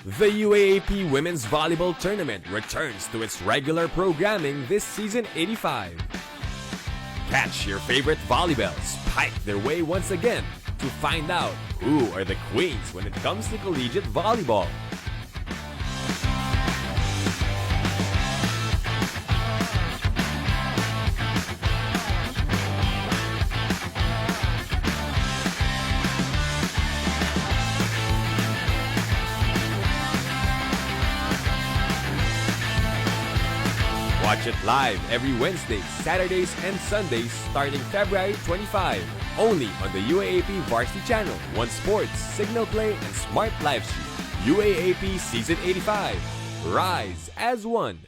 The UAAP Women's Volleyball Tournament returns to its regular programming this season 85. Catch your favorite volleyballs pike their way once again to find out who are the queens when it comes to collegiate volleyball. Watch it live every Wednesday, Saturdays, and Sundays starting February 25. Only on the UAAP Varsity channel, One Sports, Cignal Play, and Smart Livestream. UAAP Season 85. Rise as one.